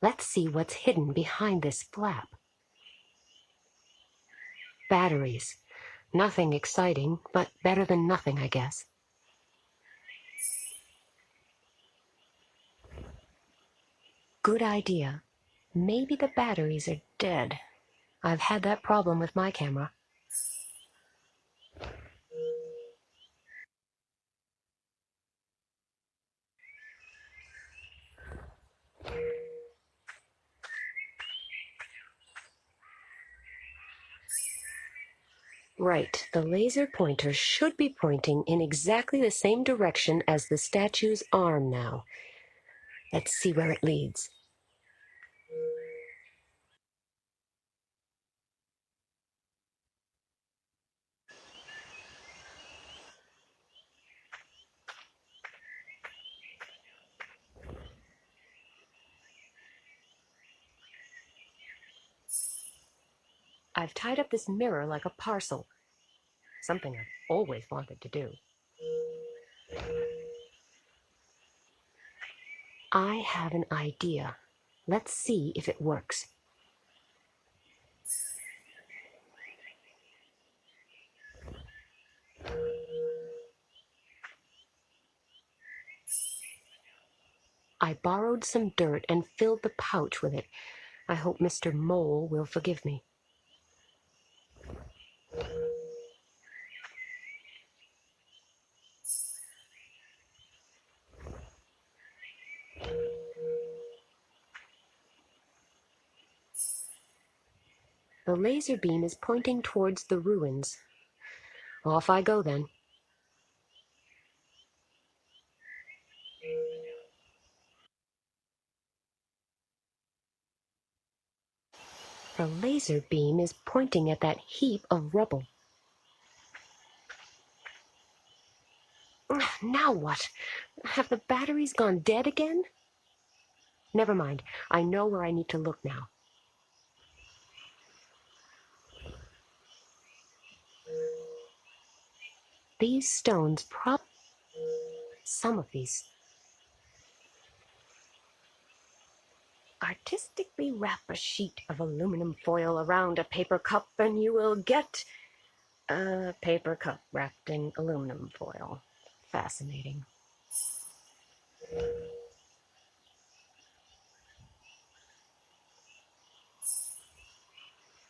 Let's see what's hidden behind this flap. Batteries. Nothing exciting, but better than nothing, I guess. Good idea. Maybe the batteries are dead. I've had that problem with my camera. Right, the laser pointer should be pointing in exactly the same direction as the statue's arm now. Let's see where it leads. I've tied up this mirror like a parcel. Something I've always wanted to do. I have an idea. Let's see if it works. I borrowed some dirt and filled the pouch with it. I hope Mr. Mole will forgive me. The laser beam is pointing towards the ruins. Off I go then. The laser beam is pointing at that heap of rubble. Now what? Have the batteries gone dead again? Never mind. I know where I need to look now. These stones some of these. Artistically wrap a sheet of aluminum foil around a paper cup and you will get a paper cup wrapped in aluminum foil. Fascinating.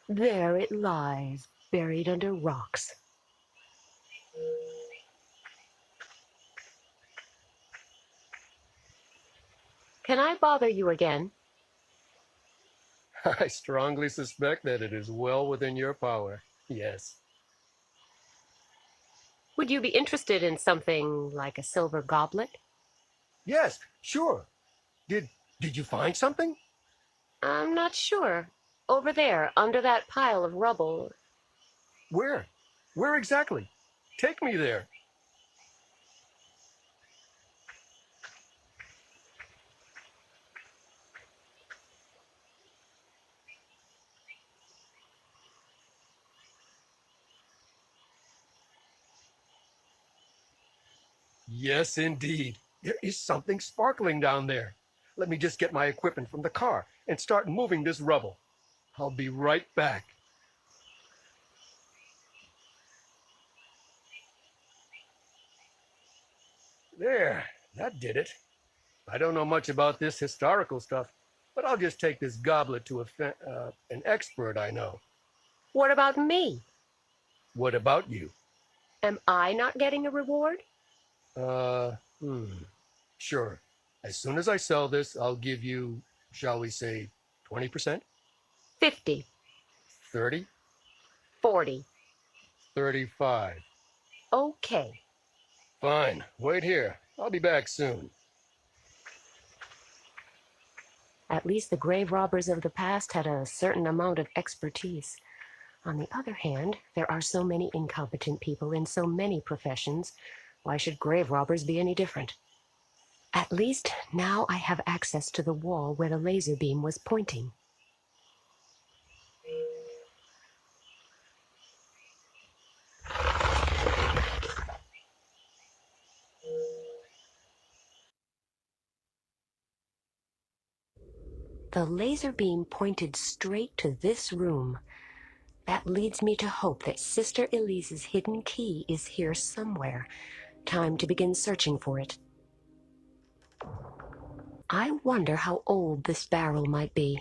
There it lies, buried under rocks. Can I bother you again? I strongly suspect that it is well within your power. Yes. Would you be interested in something like a silver goblet? Yes, sure. Did you find something? I'm not sure. Over there, under that pile of rubble. Where? Where exactly? Take me there. Yes, indeed. There is something sparkling down there. Let me just get my equipment from the car and start moving this rubble. I'll be right back. There, that did it. I don't know much about this historical stuff, but I'll just take this goblet to an expert I know. What about me? What about you? Am I not getting a reward? Uh, hmm. Sure. As soon as I sell this, I'll give you, shall we say, 20%? 50. 30? 40. 35. Okay. Fine. Wait here. I'll be back soon. At least the grave robbers of the past had a certain amount of expertise. On the other hand, there are so many incompetent people in so many professions. Why should grave robbers be any different? At least now I have access to the wall where the laser beam was pointing. The laser beam pointed straight to this room. That leads me to hope that Sister Elise's hidden key is here somewhere. Time to begin searching for it. I wonder how old this barrel might be.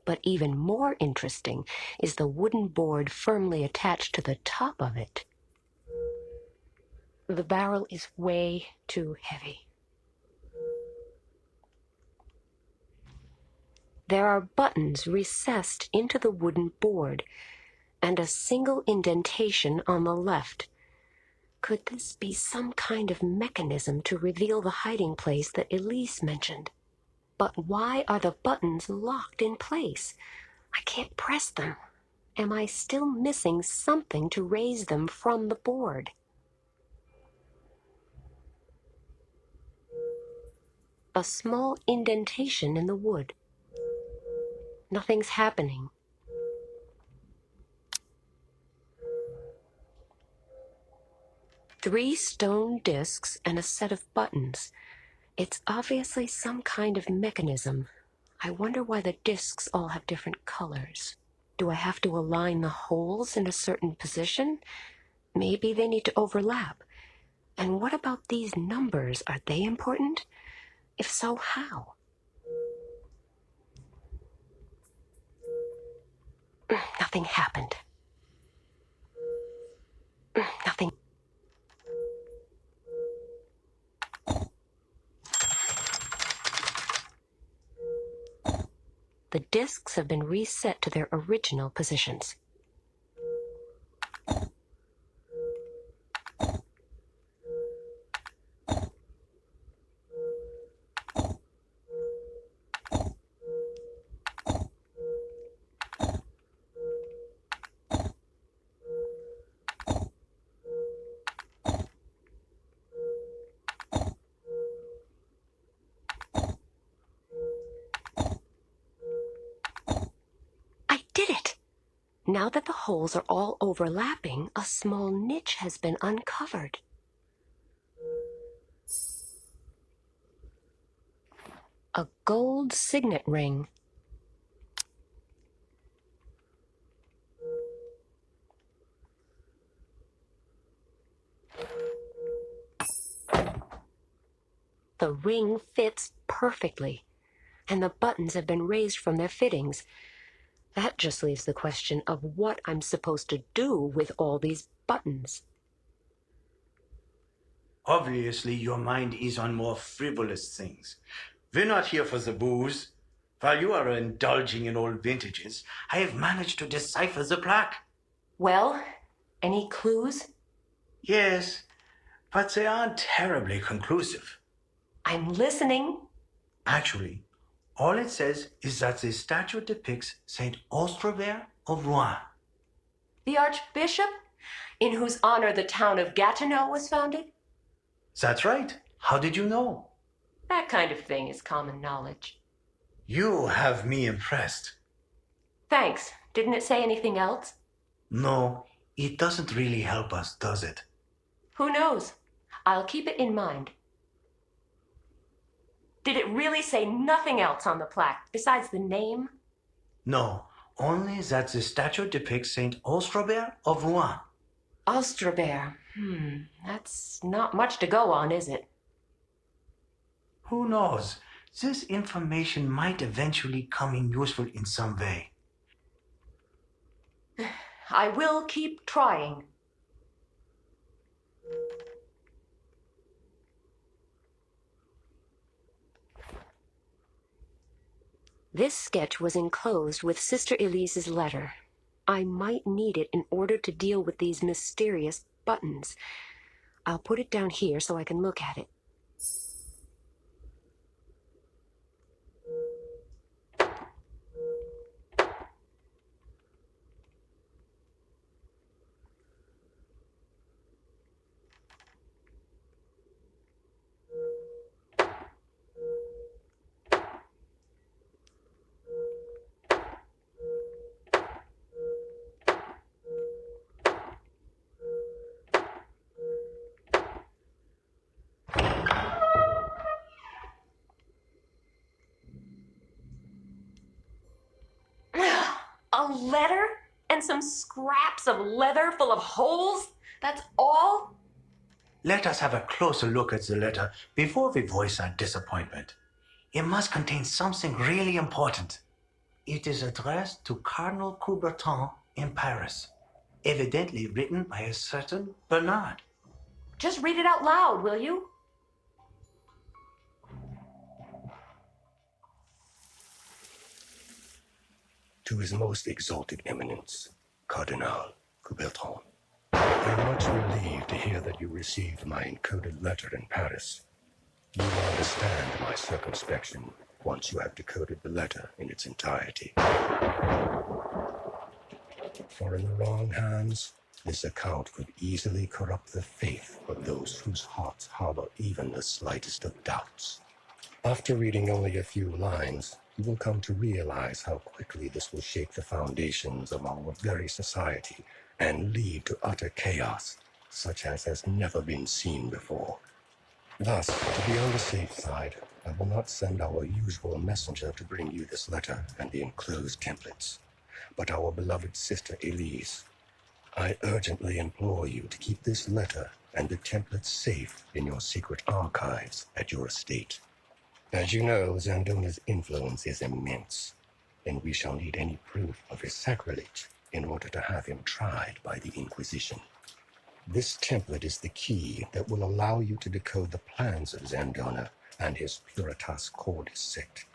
But even more interesting is the wooden board firmly attached to the top of it. The barrel is way too heavy. There are buttons recessed into the wooden board, and a single indentation on the left. Could this be some kind of mechanism to reveal the hiding place that Elise mentioned? But why are the buttons locked in place? I can't press them. Am I still missing something to raise them from the board? A small indentation in the wood. Nothing's happening. Three stone discs and a set of buttons. It's obviously some kind of mechanism. I wonder why the discs all have different colors. Do I have to align the holes in a certain position? Maybe they need to overlap. And what about these numbers? Are they important? If so, how? Nothing happened. Nothing. The discs have been reset to their original positions. Now that the holes are all overlapping, a small niche has been uncovered. A gold signet ring. The ring fits perfectly, and the buttons have been raised from their fittings. That just leaves the question of what I'm supposed to do with all these buttons. Obviously, your mind is on more frivolous things. We're not here for the booze. While you are indulging in old vintages, I have managed to decipher the plaque. Well, any clues? Yes, but they aren't terribly conclusive. I'm listening. Actually, all it says is that the statue depicts Saint Austrebert of Rouen. The Archbishop, in whose honor the town of Gatineau was founded? That's right. How did you know? That kind of thing is common knowledge. You have me impressed. Thanks. Didn't it say anything else? No, it doesn't really help us, does it? Who knows? I'll keep it in mind. Did it really say nothing else on the plaque besides the name? No, only that the statue depicts Saint Austrebert of Rouen. Austrebert. That's not much to go on, is it? Who knows? This information might eventually come in useful in some way. I will keep trying. This sketch was enclosed with Sister Elise's letter. I might need it in order to deal with these mysterious buttons. I'll put it down here so I can look at it. A letter? And some scraps of leather full of holes? That's all? Let us have a closer look at the letter before we voice our disappointment. It must contain something really important. It is addressed to Cardinal Coubertin in Paris, evidently written by a certain Bernard. Just read it out loud, will you? To His Most Exalted Eminence, Cardinal Coubertin. I am much relieved to hear that you received my encoded letter in Paris. You will understand my circumspection once you have decoded the letter in its entirety. For in the wrong hands, this account could easily corrupt the faith of those whose hearts harbor even the slightest of doubts. After reading only a few lines, you will come to realize how quickly this will shake the foundations of our very society and lead to utter chaos, such as has never been seen before. Thus, to be on the safe side, I will not send our usual messenger to bring you this letter and the enclosed templates, but our beloved sister Elise. I urgently implore you to keep this letter and the templates safe in your secret archives at your estate. As you know, Zandona's influence is immense, and we shall need any proof of his sacrilege in order to have him tried by the Inquisition. This template is the key that will allow you to decode the plans of Zandona and his Puritas Cordis sect,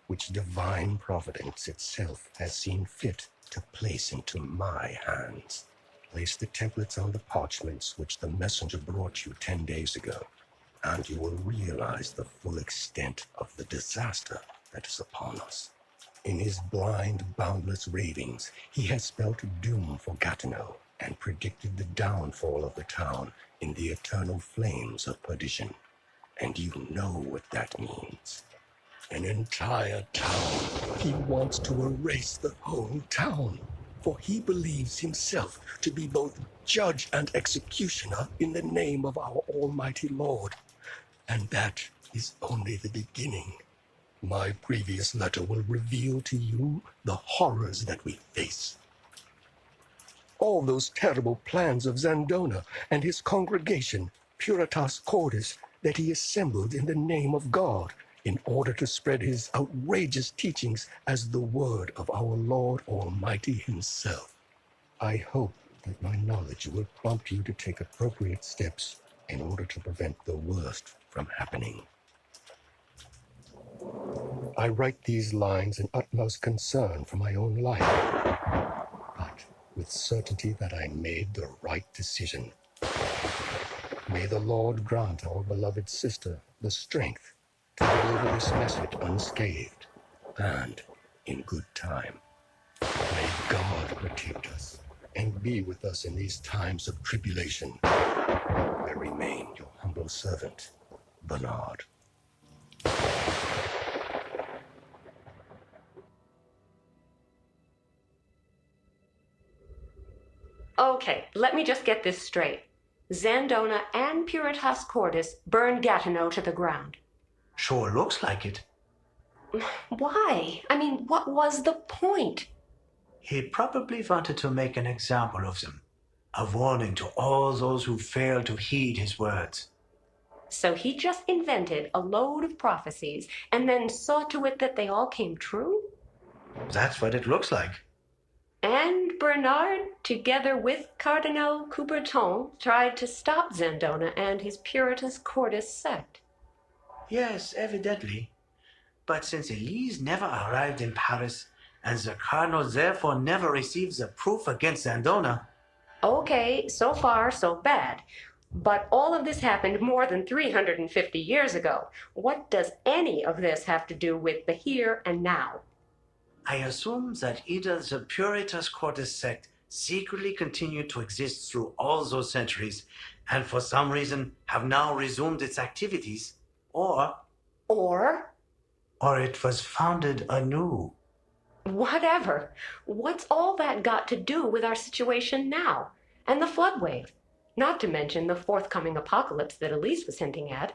which divine providence itself has seen fit to place into my hands. Place the templates on the parchments which the messenger brought you 10 days ago, and you will realize the full extent of the disaster that is upon us. In his blind, boundless ravings, he has spelt doom for Gatineau and predicted the downfall of the town in the eternal flames of perdition. And you know what that means. An entire town. He wants to erase the whole town, for he believes himself to be both judge and executioner in the name of our Almighty Lord. And that is only the beginning. My previous letter will reveal to you the horrors that we face. All those terrible plans of Zandona and his congregation, Puritas Cordis, that he assembled in the name of God in order to spread his outrageous teachings as the word of our Lord Almighty himself. I hope that my knowledge will prompt you to take appropriate steps in order to prevent the worst from happening. I write these lines in utmost concern for my own life, but with certainty that I made the right decision. May the Lord grant our beloved sister the strength to deliver this message unscathed and in good time. May God protect us and be with us in these times of tribulation. I remain your humble servant, Bernard. Okay, let me just get this straight. Zandona and Puritas Cordis burned Gatineau to the ground. Sure looks like it. Why? I mean, what was the point? He probably wanted to make an example of them, a warning to all those who fail to heed his words. So he just invented a load of prophecies and then saw to it that they all came true? That's what it looks like. And Bernard, together with Cardinal Coubertin, tried to stop Zandona and his Puritas Cordis sect. Yes, evidently. But since Elise never arrived in Paris, and the Cardinal therefore never received the proof against Zandona. Okay, so far so bad. But all of this happened more than 350 years ago. What does any of this have to do with the here and now? I assume that either the Puritas Cordis sect secretly continued to exist through all those centuries, and for some reason have now resumed its activities, or it was founded anew. Whatever. What's all that got to do with our situation now? And the flood wave? Not to mention the forthcoming apocalypse that Elise was hinting at.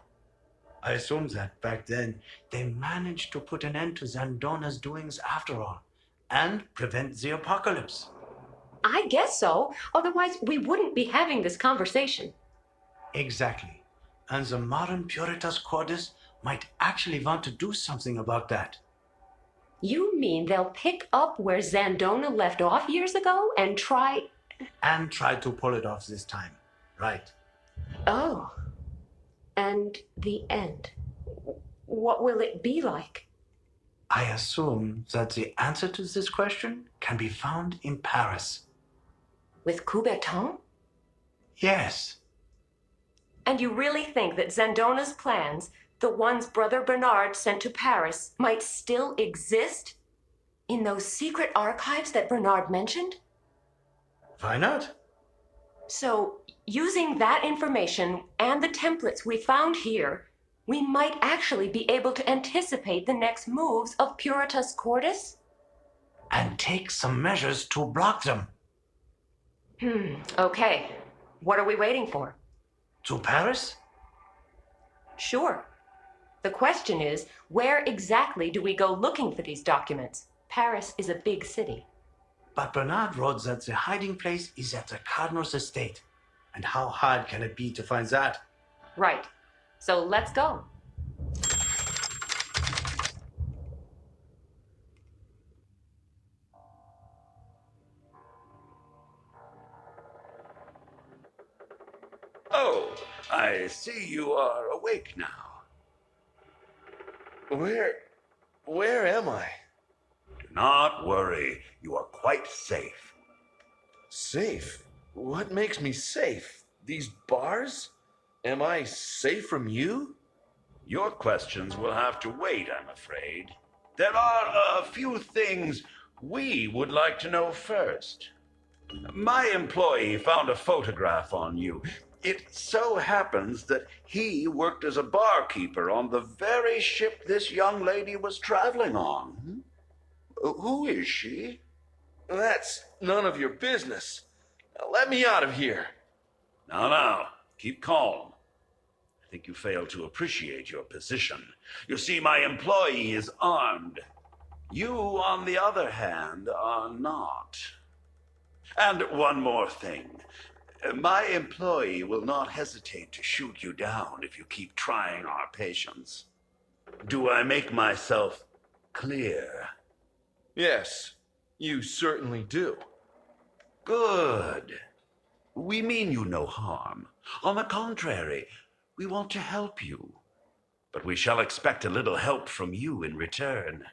I assume that back then they managed to put an end to Zandona's doings after all, and prevent the apocalypse. I guess so. Otherwise, we wouldn't be having this conversation. Exactly. And the modern Puritas Cordis might actually want to do something about that. You mean they'll pick up where Zandona left off years ago and try... And try to pull it off this time. Right. Oh. And the end. What will it be like? I assume that the answer to this question can be found in Paris. With Coubertin? Yes. And you really think that Zandona's plans, the ones Brother Bernard sent to Paris, might still exist? In those secret archives that Bernard mentioned? Why not? So, using that information and the templates we found here, we might actually be able to anticipate the next moves of Puritas Cordis? And take some measures to block them. Okay. What are we waiting for? To Paris? Sure. The question is, where exactly do we go looking for these documents? Paris is a big city. But Bernard wrote that the hiding place is at the Cardinal's estate. And how hard can it be to find that? Right. So let's go. Oh, I see you are awake now. Where am I? Do not worry, you are quite safe. Safe? What makes me safe? These bars? Am I safe from you? Your questions will have to wait, I'm afraid. There are a few things we would like to know first. My employee found a photograph on you. It so happens that he worked as a barkeeper on the very ship this young lady was traveling on. Who is she? That's none of your business. Now let me out of here. Now, keep calm. I think you fail to appreciate your position. You see, my employee is armed. You, on the other hand, are not. And one more thing. My employee will not hesitate to shoot you down if you keep trying our patience. Do I make myself clear? Yes, you certainly do. Good. We mean you no harm. On the contrary, we want to help you. But we shall expect a little help from you in return.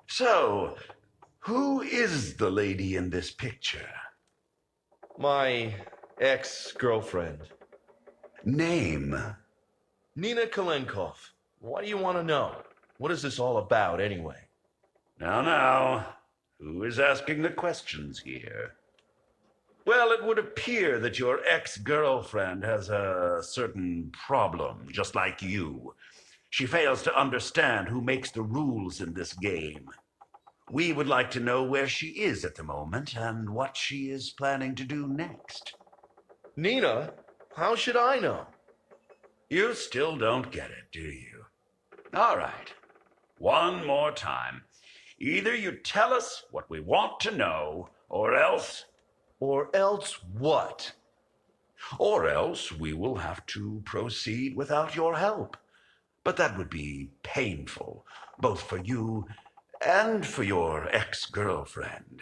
So, who is the lady in this picture? My ex-girlfriend. Name? Nina Kalenkow. What do you want to know? What is this all about, anyway? Now, who is asking the questions here? Well, it would appear that your ex-girlfriend has a certain problem, just like you. She fails to understand who makes the rules in this game. We would like to know where she is at the moment and what she is planning to do next. Nina? How should I know? You still don't get it, do you? All right. One more time. Either you tell us what we want to know, or else... Or else what? Or else we will have to proceed without your help. But that would be painful, both for you and for your ex-girlfriend.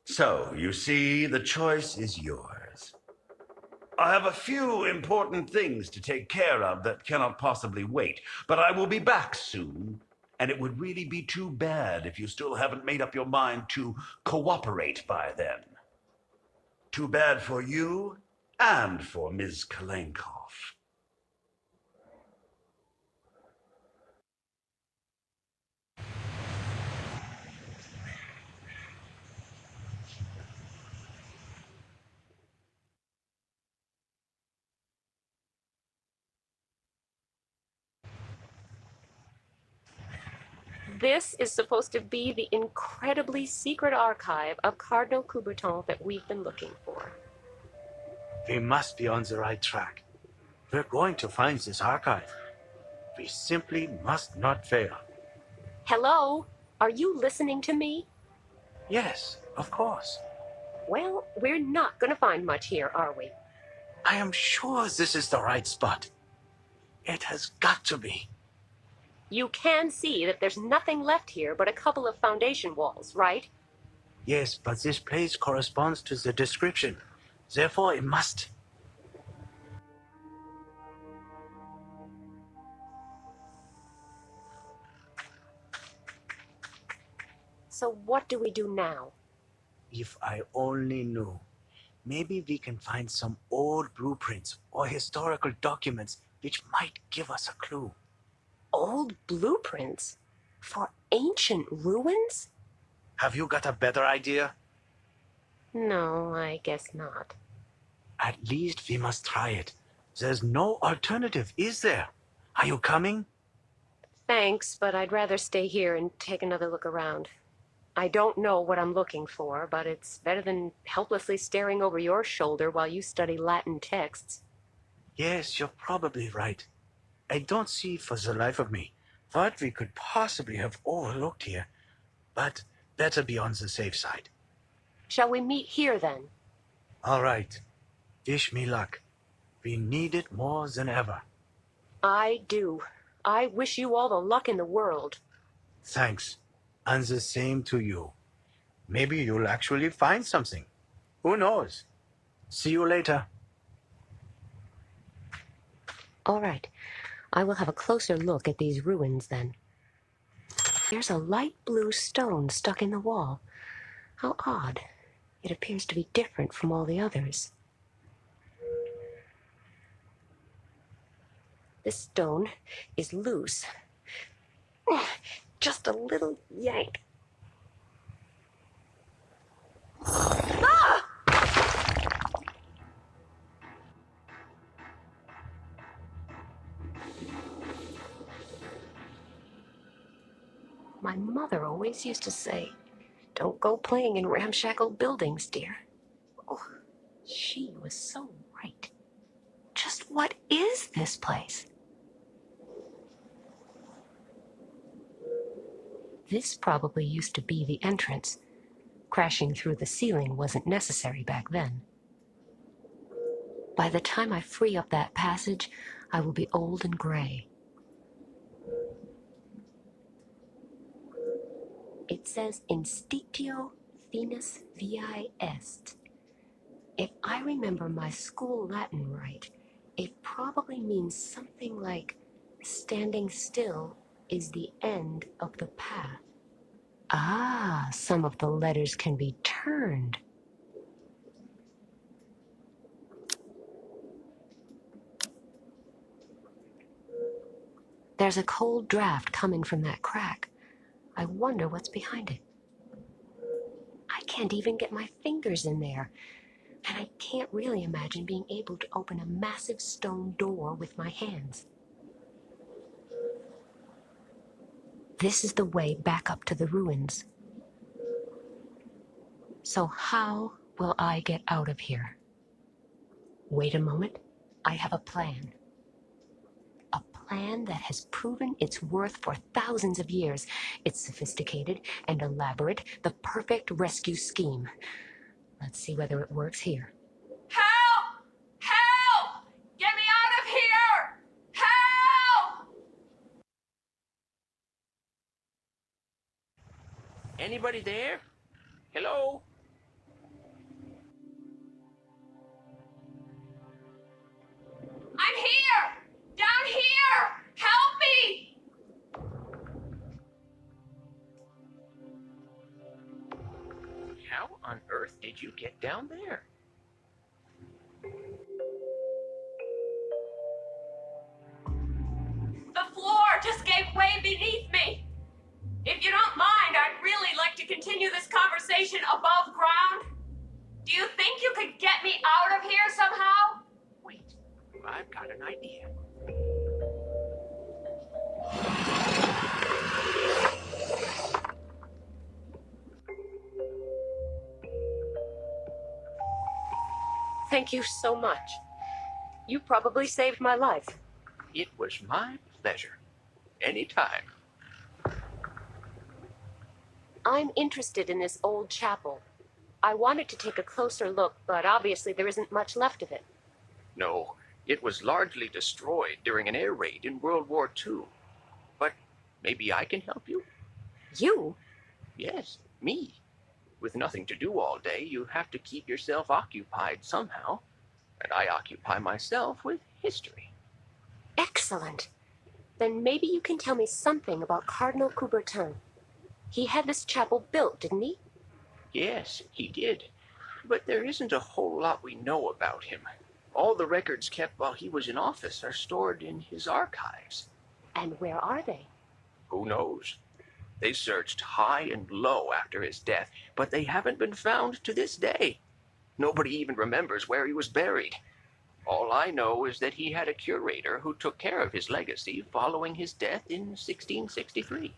So, you see, the choice is yours. I have a few important things to take care of that cannot possibly wait, but I will be back soon, and it would really be too bad if you still haven't made up your mind to cooperate by then. Too bad for you and for Ms. Kalenkow. This is supposed to be the incredibly secret archive of Cardinal Coubertin that we've been looking for. We must be on the right track. We're going to find this archive. We simply must not fail. Hello? Are you listening to me? Yes, of course. Well, we're not going to find much here, are we? I am sure this is the right spot. It has got to be. You can see that there's nothing left here but a couple of foundation walls, right? Yes, but this place corresponds to the description. Therefore, it must. So what do we do now? If I only knew. Maybe we can find some old blueprints or historical documents which might give us a clue. Old blueprints? For ancient ruins? Have you got a better idea? No, I guess not. At least we must try it. There's no alternative, is there? Are you coming? Thanks, but I'd rather stay here and take another look around. I don't know what I'm looking for, but it's better than helplessly staring over your shoulder while you study Latin texts. Yes, you're probably right. I don't see for the life of me what we could possibly have overlooked here, but better be on the safe side. Shall we meet here, then? All right. Wish me luck. We need it more than ever. I do. I wish you all the luck in the world. Thanks. And the same to you. Maybe you'll actually find something. Who knows? See you later. All right. I will have a closer look at these ruins, then. There's a light blue stone stuck in the wall. How odd. It appears to be different from all the others. This stone is loose. Just a little yank. Ah! My mother always used to say, "Don't go playing in ramshackle buildings, dear." Oh, she was so right. Just what is this place? This probably used to be the entrance. Crashing through the ceiling wasn't necessary back then. By the time I free up that passage, I will be old and gray. It says Institio Finis Viae Est. If I remember my school Latin right, it probably means something like standing still is the end of the path. Ah, some of the letters can be turned. There's a cold draft coming from that crack. I wonder what's behind it. I can't even get my fingers in there, and I can't really imagine being able to open a massive stone door with my hands. This is the way back up to the ruins. So how will I get out of here? Wait a moment. I have a plan. A plan that has proven its worth for thousands of years. It's sophisticated and elaborate, the perfect rescue scheme. Let's see whether it works here. Help! Help! Get me out of here! Help! Anybody there? Hello? I'm here! Down here! Help me! How on earth did you get down there? The floor just gave way beneath me. If you don't mind, I'd really like to continue this conversation above ground. Do you think you could get me out of here somehow? Wait, I've got an idea. Thank you so much. You probably saved my life. It was my pleasure. Anytime. I'm interested in this old chapel. I wanted to take a closer look, but obviously there isn't much left of it. No, it was largely destroyed during an air raid in World War II. But maybe I can help you? You? Yes, me. With nothing to do all day, you have to keep yourself occupied somehow. And I occupy myself with history. Excellent. Then maybe you can tell me something about Cardinal Coubertin. He had this chapel built, didn't he? Yes, he did. But there isn't a whole lot we know about him. All the records kept while he was in office are stored in his archives. And where are they? Who knows? They searched high and low after his death, but they haven't been found to this day. Nobody even remembers where he was buried. All I know is that he had a curator who took care of his legacy following his death in 1663.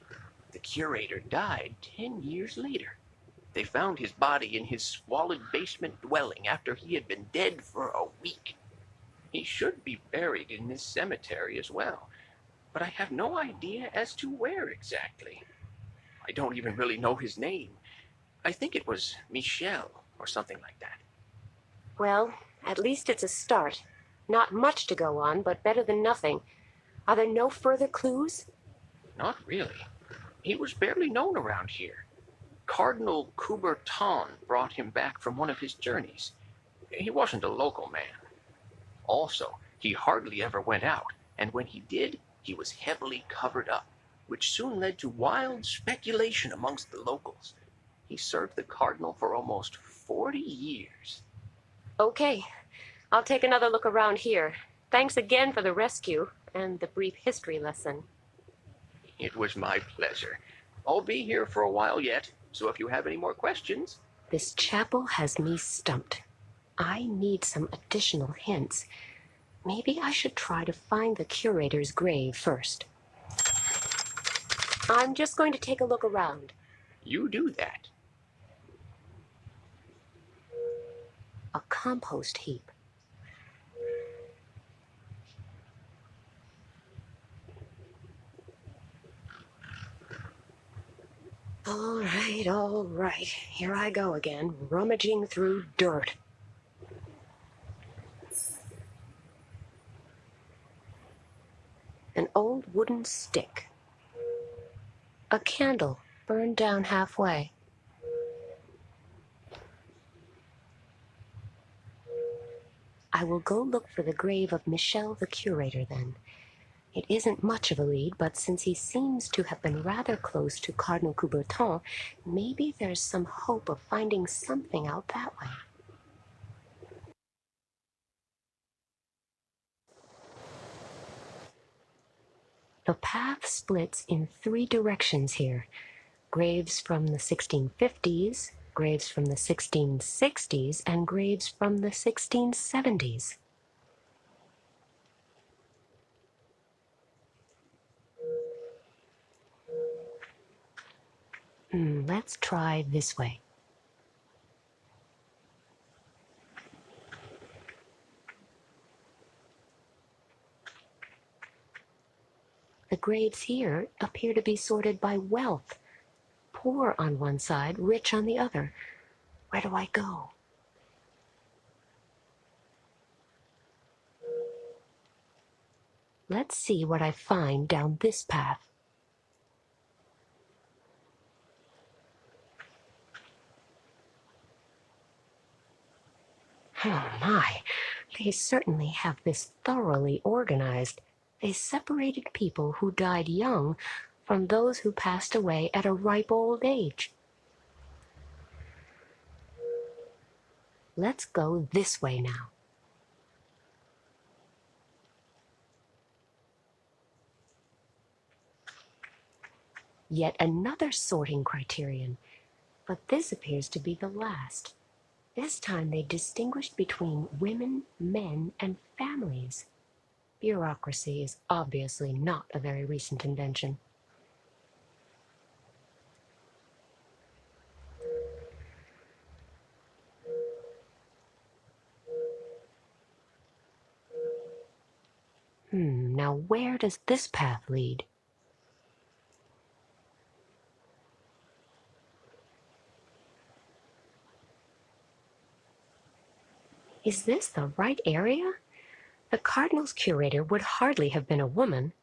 The curator died 10 years later. They found his body in his squalid basement dwelling after he had been dead for a week. He should be buried in this cemetery as well, but I have no idea as to where exactly. I don't even really know his name. I think it was Michel or something like that. Well, at least it's a start. Not much to go on, but better than nothing. Are there no further clues? Not really. He was barely known around here. Cardinal Coubertin brought him back from one of his journeys. He wasn't a local man. Also, he hardly ever went out, and when he did, he was heavily covered up, which soon led to wild speculation amongst the locals. He served the cardinal for almost 40 years. Okay, I'll take another look around here. Thanks again for the rescue and the brief history lesson. It was my pleasure. I'll be here for a while yet, so if you have any more questions... This chapel has me stumped. I need some additional hints. Maybe I should try to find the curator's grave first. I'm just going to take a look around. You do that. A compost heap. All right. Here I go again, rummaging through dirt. An old wooden stick. A candle burned down halfway. I will go look for the grave of Michel the curator then. It isn't much of a lead, but since he seems to have been rather close to Cardinal Coubertin, maybe there's some hope of finding something out that way. The path splits in 3 directions here. Graves from the 1650s, graves from the 1660s, and graves from the 1670s. Let's try this way. The graves here appear to be sorted by wealth. Poor on one side, rich on the other. Where do I go? Let's see what I find down this path. Oh my, they certainly have this thoroughly organized. They separated people who died young from those who passed away at a ripe old age. Let's go this way now. Yet another sorting criterion, but this appears to be the last. This time they distinguished between women, men, and families. Bureaucracy is obviously not a very recent invention. Now where does this path lead? Is this the right area? The Cardinal's curator would hardly have been a woman.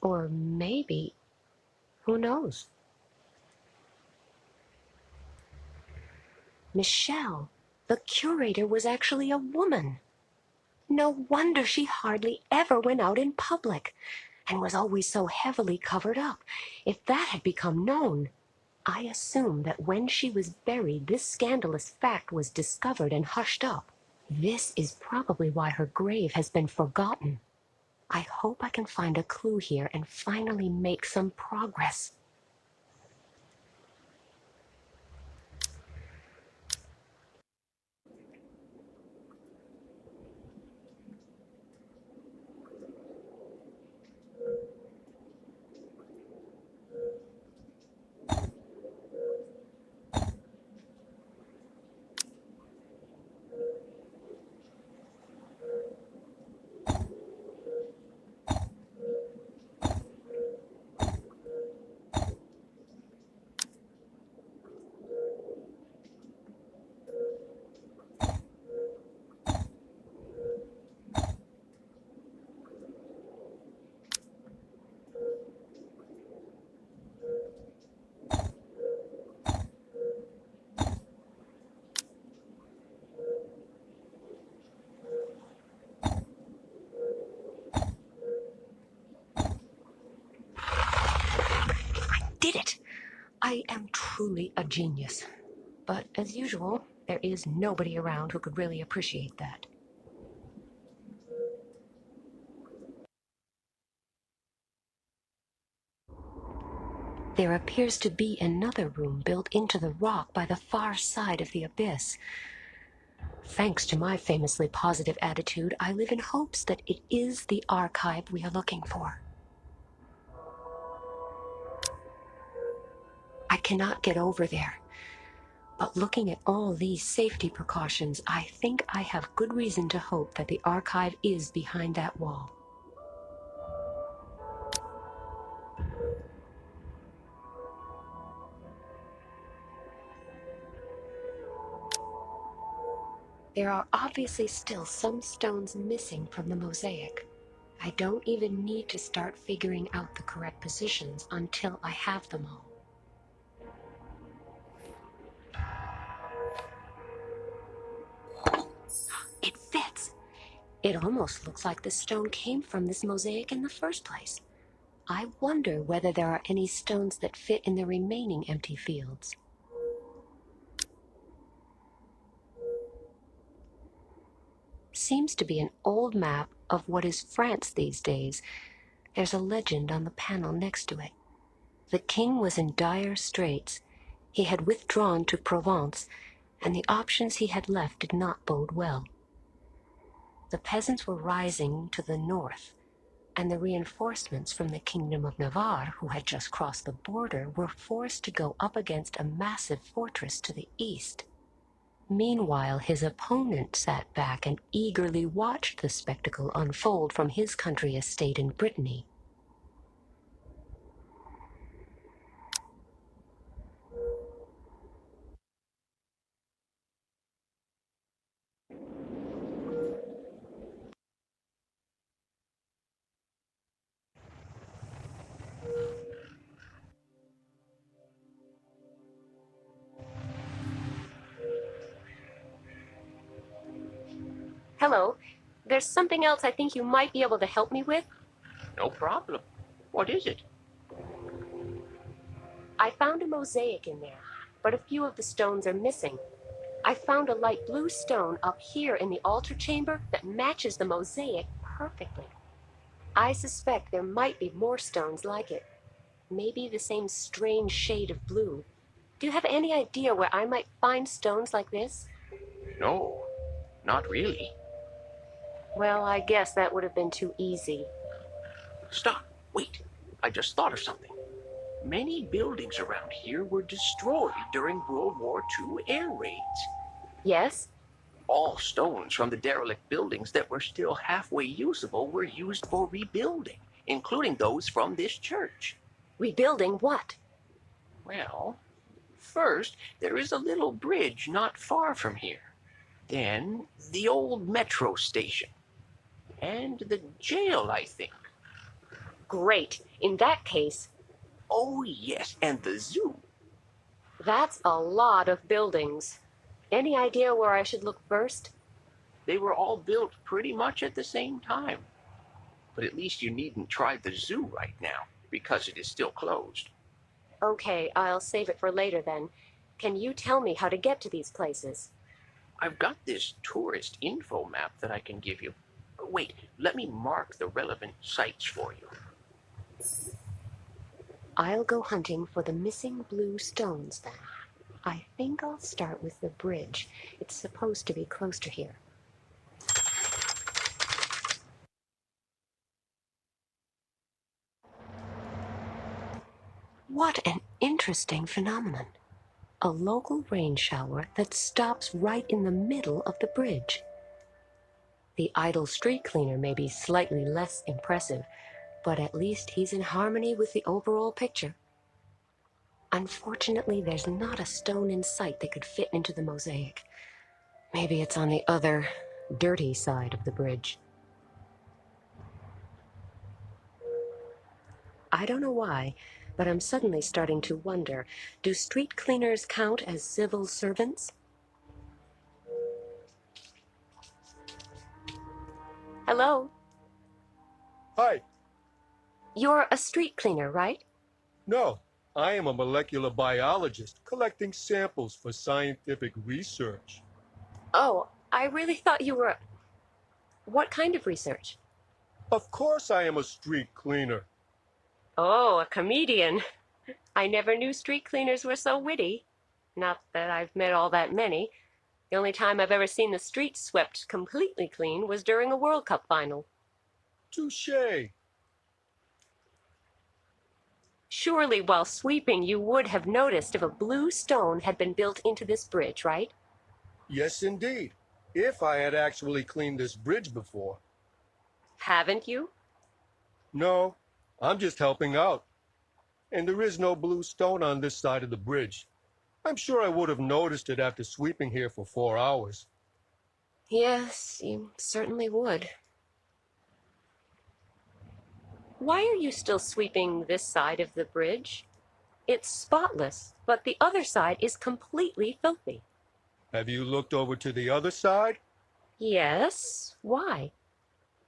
Or maybe, who knows? Michelle, the curator was actually a woman. No wonder she hardly ever went out in public, and was always so heavily covered up. If that had become known, I assume that when she was buried, this scandalous fact was discovered and hushed up. This is probably why her grave has been forgotten. I hope I can find a clue here and finally make some progress. Did it! I am truly a genius. But as usual, there is nobody around who could really appreciate that. There appears to be another room built into the rock by the far side of the abyss. Thanks to my famously positive attitude, I live in hopes that it is the archive we are looking for. I cannot get over there. But looking at all these safety precautions, I think I have good reason to hope that the archive is behind that wall. There are obviously still some stones missing from the mosaic. I don't even need to start figuring out the correct positions until I have them all. It fits! It almost looks like the stone came from this mosaic in the first place. I wonder whether there are any stones that fit in the remaining empty fields. Seems to be an old map of what is France these days. There's a legend on the panel next to it. The king was in dire straits. He had withdrawn to Provence, and the options he had left did not bode well. The peasants were rising to the north, and the reinforcements from the Kingdom of Navarre, who had just crossed the border, were forced to go up against a massive fortress to the east. Meanwhile, his opponent sat back and eagerly watched the spectacle unfold from his country estate in Brittany. Hello. There's something else I think you might be able to help me with. No problem. What is it? I found a mosaic in there, but a few of the stones are missing. I found a light blue stone up here in the altar chamber that matches the mosaic perfectly. I suspect there might be more stones like it. Maybe the same strange shade of blue. Do you have any idea where I might find stones like this? No, not really. Well, I guess that would have been too easy. Stop. Wait. I just thought of something. Many buildings around here were destroyed during World War II air raids. Yes? All stones from the derelict buildings that were still halfway usable were used for rebuilding, including those from this church. Rebuilding what? Well, first, there is a little bridge not far from here. Then the old metro station. And the jail, I think. Great. In that case, Oh, yes, and the zoo. that's a lot of buildings. Any idea where I should look first? They were all built pretty much at the same time. But at least you needn't try the zoo right now, because it is still closed. Okay, I'll save it for later then. Can you tell me how to get to these places? I've got this tourist info map that I can give you. Wait, let me mark the relevant sites for you. I'll go hunting for the missing blue stones then. I think I'll start with the bridge. It's supposed to be close to here. What an interesting phenomenon. A local rain shower that stops right in the middle of the bridge. The idle street cleaner may be slightly less impressive, but at least he's in harmony with the overall picture. Unfortunately, there's not a stone in sight that could fit into the mosaic. Maybe it's on the other, dirty side of the bridge. I don't know why, but I'm suddenly starting to wonder, do street cleaners count as civil servants? Hello? Hi. You're a street cleaner, right? No, I am a molecular biologist collecting samples for scientific research. Oh, I really thought you were... What kind of research? Of course I am a street cleaner. Oh, a comedian. I never knew street cleaners were so witty. Not that I've met all that many. The only time I've ever seen the streets swept completely clean was during a World Cup final. Touché. Surely while sweeping you would have noticed if a blue stone had been built into this bridge, right? Yes, indeed. If I had actually cleaned this bridge before. Haven't you? No, I'm just helping out. And there is no blue stone on this side of the bridge. I'm sure I would have noticed it after sweeping here for 4 hours. Yes, you certainly would. Why are you still sweeping this side of the bridge? It's spotless, but the other side is completely filthy. Have you looked over to the other side? Yes, why?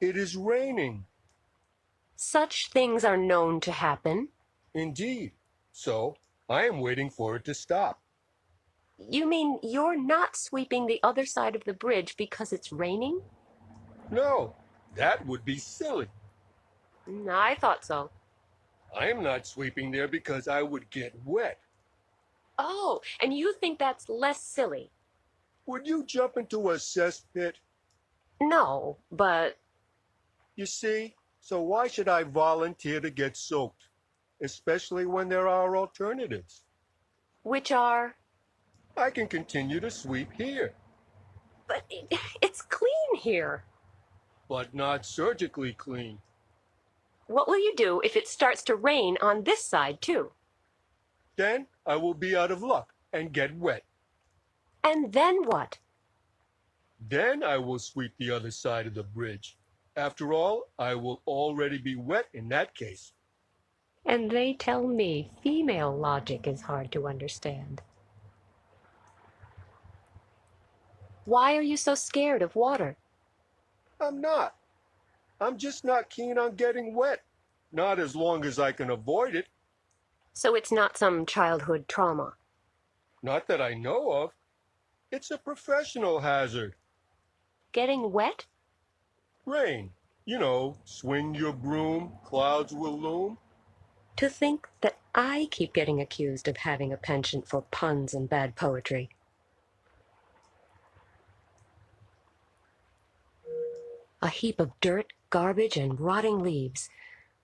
It is raining. Such things are known to happen. Indeed. So, I am waiting for it to stop. You mean you're not sweeping the other side of the bridge because it's raining? No, that would be silly. I thought so. I am not sweeping there because I would get wet. Oh, and you think that's less silly? Would you jump into a cesspit? No, but... You see, so why should I volunteer to get soaked? Especially when there are alternatives. Which are... I can continue to sweep here. But it's clean here. But not surgically clean. What will you do if it starts to rain on this side, too? Then I will be out of luck and get wet. And then what? Then I will sweep the other side of the bridge. After all, I will already be wet in that case. And they tell me female logic is hard to understand. Why are you so scared of water? I'm not. I'm just not keen on getting wet. Not as long as I can avoid it. So it's not some childhood trauma? Not that I know of. It's a professional hazard. Getting wet? Rain. You know, swing your broom, clouds will loom. To think that I keep getting accused of having a penchant for puns and bad poetry. A heap of dirt, garbage, and rotting leaves.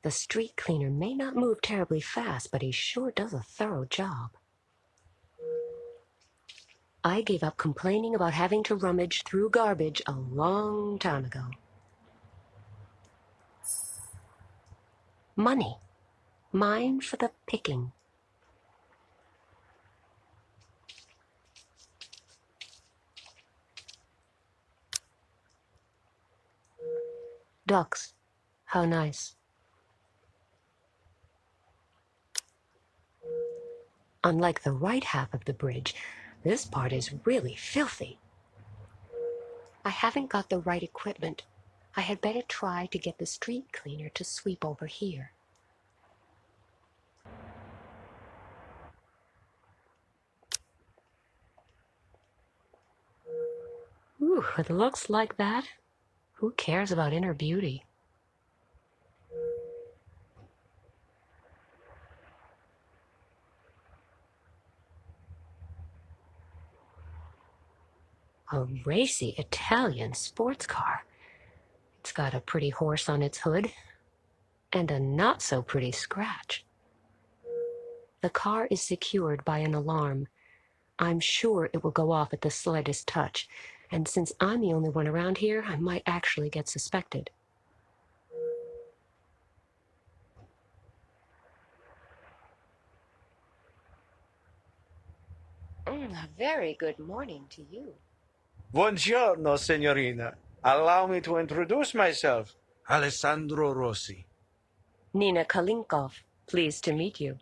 The street cleaner may not move terribly fast, but he sure does a thorough job. I gave up complaining about having to rummage through garbage a long time ago. Money. Mine for the picking. Ducks. How nice. Unlike the right half of the bridge, this part is really filthy. I haven't got the right equipment. I had better try to get the street cleaner to sweep over here. Ooh, it looks like that. Who cares about inner beauty? A racy Italian sports car. It's got a pretty horse on its hood, and a not-so-pretty scratch. The car is secured by an alarm. I'm sure it will go off at the slightest touch, and since I'm the only one around here, I might actually get suspected. A very good morning to you. Buongiorno, signorina. Allow me to introduce myself. Alessandro Rossi. Nina Kalenkow, pleased to meet you.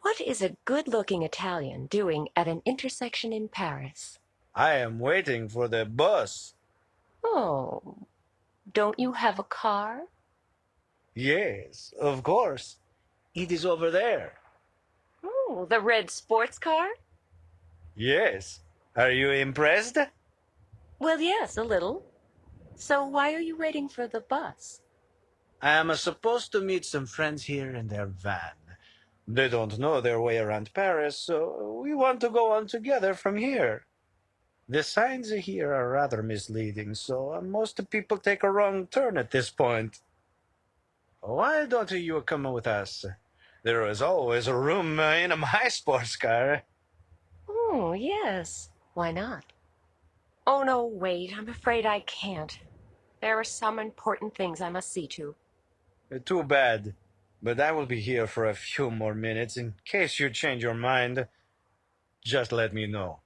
What is a good-looking Italian doing at an intersection in Paris? I am waiting for the bus. Oh, don't you have a car? Yes, of course. It is over there. Oh, the red sports car? Yes. Are you impressed? Well, yes, a little. So why are you waiting for the bus? I am supposed to meet some friends here in their van. They don't know their way around Paris, so we want to go on together from here. The signs here are rather misleading, so most people take a wrong turn at this point. Why don't you come with us? There is always room in my sports car. Oh, yes. Why not? Oh, no, wait. I'm afraid I can't. There are some important things I must see to. Too bad. But I will be here for a few more minutes in case you change your mind. Just let me know.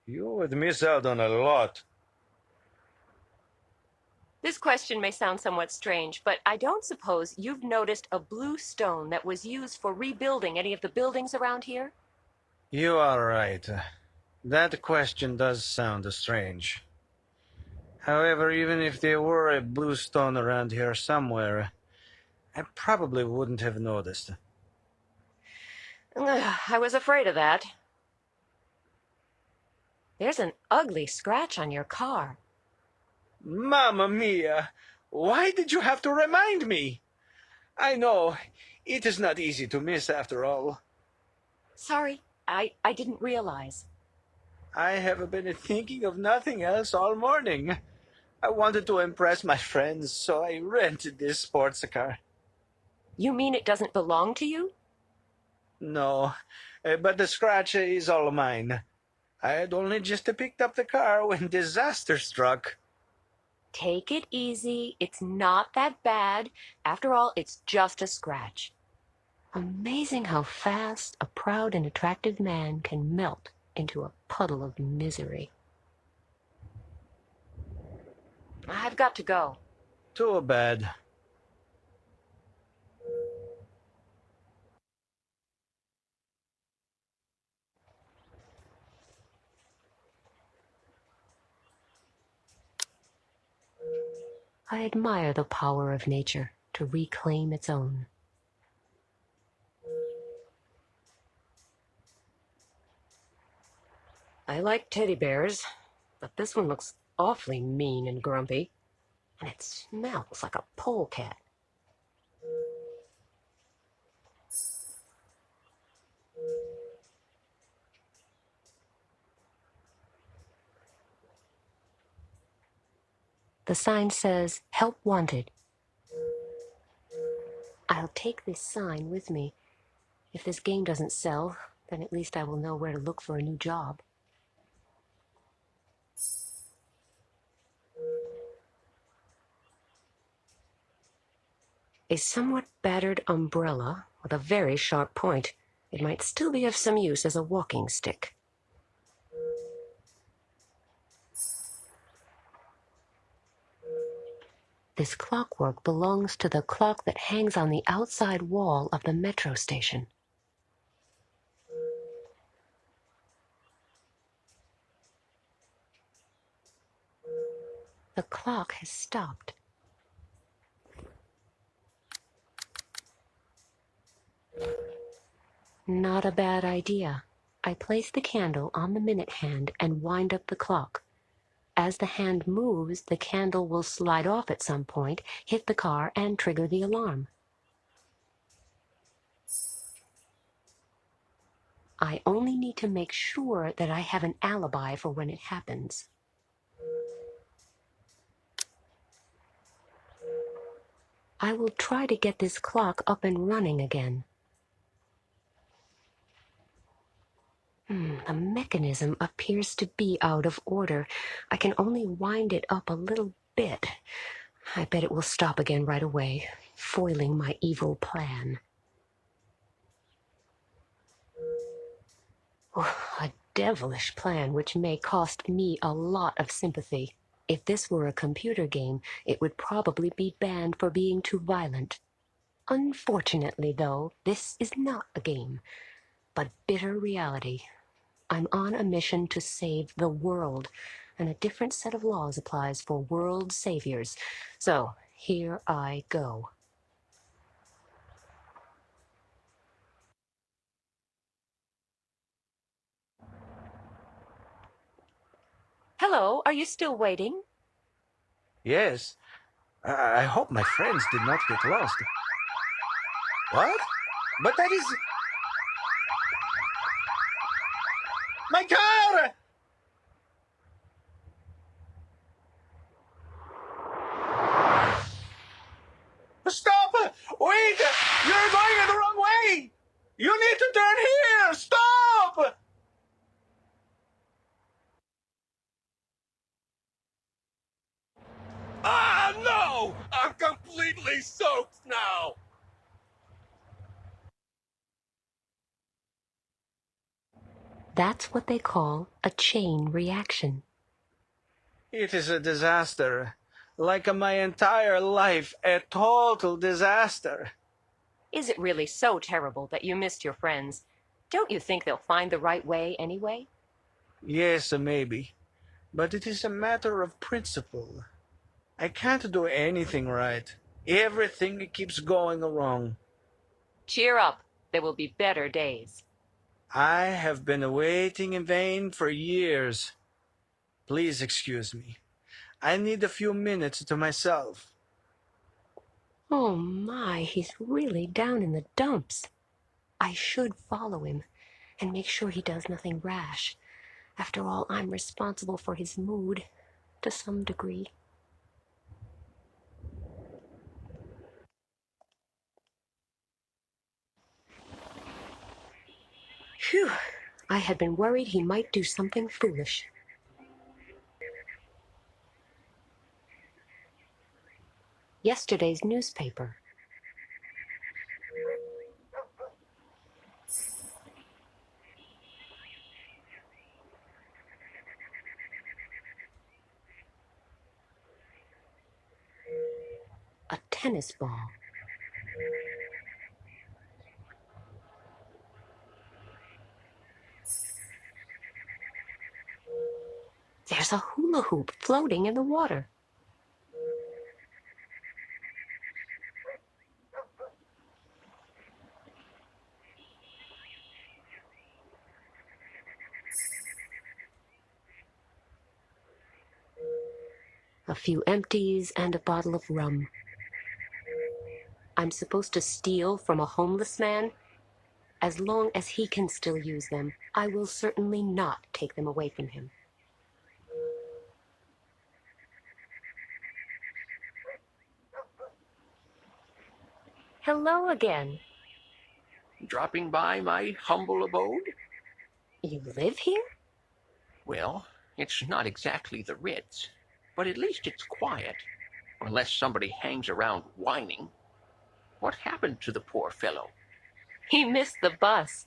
You would miss out on a lot. This question may sound somewhat strange, but I don't suppose you've noticed a blue stone that was used for rebuilding any of the buildings around here? You are right. That question does sound strange. However, even if there were a blue stone around here somewhere, I probably wouldn't have noticed. I was afraid of that. There's an ugly scratch on your car. Mamma mia! Why did you have to remind me? I know, it is not easy to miss after all. Sorry, I didn't realize. I have been thinking of nothing else all morning. I wanted to impress my friends, so I rented this sports car. You mean it doesn't belong to you? No, but the scratch is all mine. I had only just picked up the car when disaster struck. Take it easy. It's not that bad. After all, it's just a scratch. Amazing how fast a proud and attractive man can melt into a puddle of misery. I've got to go. Too bad. I admire the power of nature to reclaim its own. I like teddy bears, but this one looks awfully mean and grumpy, and it smells like a polecat. The sign says, "Help wanted." I'll take this sign with me. If this game doesn't sell, then at least I will know where to look for a new job. A somewhat battered umbrella with a very sharp point. It might still be of some use as a walking stick. This clockwork belongs to the clock that hangs on the outside wall of the metro station. The clock has stopped. Not a bad idea. I place the candle on the minute hand and wind up the clock. As the hand moves, the candle will slide off at some point, hit the car, and trigger the alarm. I only need to make sure that I have an alibi for when it happens. I will try to get this clock up and running again. The mechanism appears to be out of order. I can only wind it up a little bit. I bet it will stop again right away, foiling my evil plan. Oh, a devilish plan which may cost me a lot of sympathy. If this were a computer game, it would probably be banned for being too violent. Unfortunately, though, this is not a game, but bitter reality. I'm on a mission to save the world, and a different set of laws applies for world saviors. So, here I go. Hello, are you still waiting? Yes. I hope my friends did not get lost. What? But that is... My car! Stop! Wait! You're going in the wrong way! You need to turn here! Stop! Ah, no! I'm completely soaked now! That's what they call a chain reaction. It is a disaster. Like my entire life, a total disaster. Is it really so terrible that you missed your friends? Don't you think they'll find the right way anyway? Yes, maybe. But it is a matter of principle. I can't do anything right. Everything keeps going wrong. Cheer up. There will be better days. I have been waiting in vain for years. Please excuse me. I need a few minutes to myself. Oh my, he's really down in the dumps. I should follow him and make sure he does nothing rash. After all, I'm responsible for his mood, to some degree. Phew, I had been worried he might do something foolish. Yesterday's newspaper. A tennis ball. There's a hula hoop floating in the water. A few empties and a bottle of rum. I'm supposed to steal from a homeless man? As long as he can still use them, I will certainly not take them away from him. Hello again. Dropping by my humble abode? You live here? Well, it's not exactly the Ritz, but at least it's quiet, unless somebody hangs around whining. What happened to the poor fellow? He missed the bus.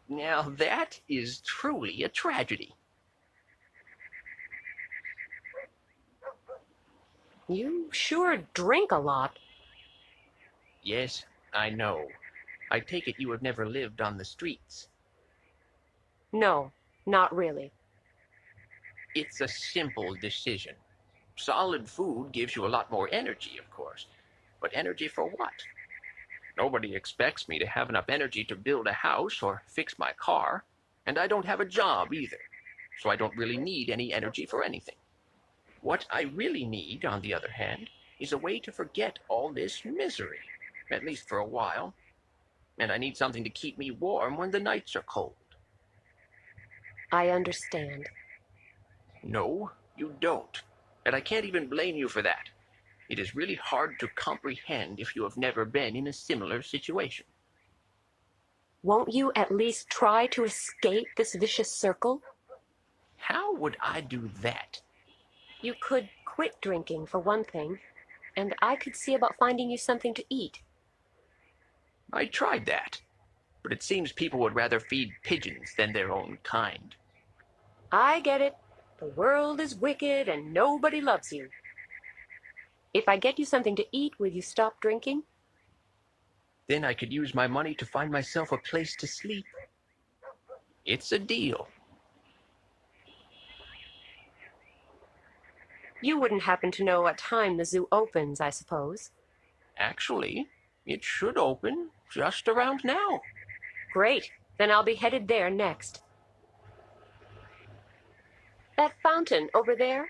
Now that is truly a tragedy. You sure drink a lot. Yes, I know. I take it you have never lived on the streets. No, not really. It's a simple decision. Solid food gives you a lot more energy, of course. But energy for what? Nobody expects me to have enough energy to build a house or fix my car, and I don't have a job either, so I don't really need any energy for anything. What I really need, on the other hand, is a way to forget all this misery, at least for a while. And I need something to keep me warm when the nights are cold. I understand. No, you don't. And I can't even blame you for that. It is really hard to comprehend if you have never been in a similar situation. Won't you at least try to escape this vicious circle? How would I do that? You could quit drinking, for one thing, and I could see about finding you something to eat. I tried that, but it seems people would rather feed pigeons than their own kind. I get it. The world is wicked and nobody loves you. If I get you something to eat, will you stop drinking? Then I could use my money to find myself a place to sleep. It's a deal. You wouldn't happen to know what time the zoo opens, I suppose. Actually, it should open just around now. Great. Then I'll be headed there next. That fountain over there?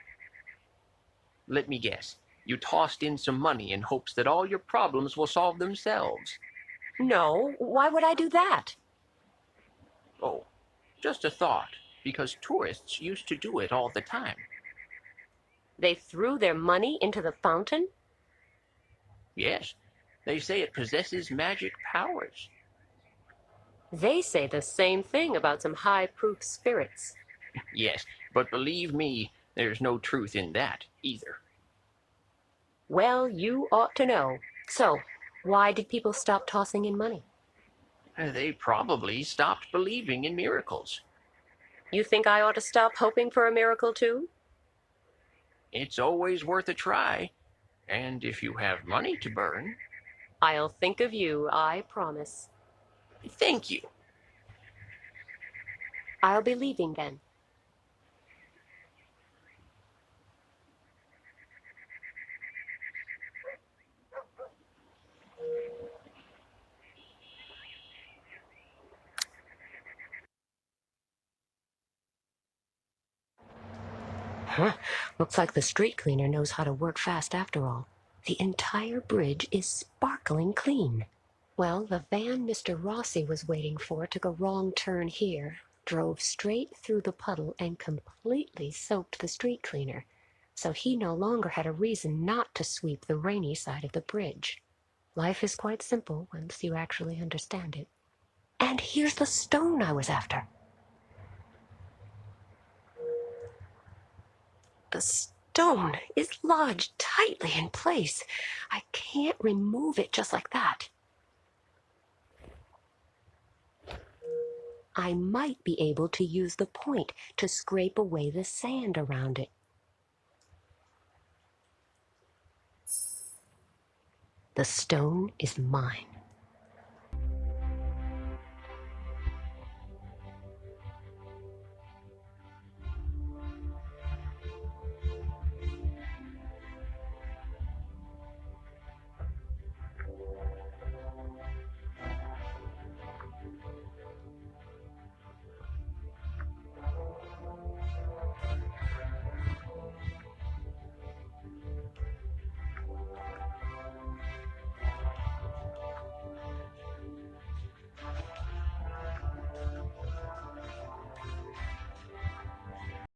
Let me guess. You tossed in some money in hopes that all your problems will solve themselves. No, why would I do that? Oh, just a thought, because tourists used to do it all the time. They threw their money into the fountain? Yes, they say it possesses magic powers. They say the same thing about some high-proof spirits. Yes, but believe me, there's no truth in that either. Well, you ought to know. So, why did people stop tossing in money? They probably stopped believing in miracles. You think I ought to stop hoping for a miracle too? It's always worth a try. And if you have money to burn... I'll think of you, I promise. Thank you. I'll be leaving then. Huh? Looks like the street cleaner knows how to work fast after all. The entire bridge is sparkling clean. Well, the van Mr. Rossi was waiting for took a wrong turn here, drove straight through the puddle, and completely soaked the street cleaner. So he no longer had a reason not to sweep the rainy side of the bridge. Life is quite simple once you actually understand it. And here's the stone I was after. The stone is lodged tightly in place. I can't remove it just like that. I might be able to use the point to scrape away the sand around it. The stone is mine.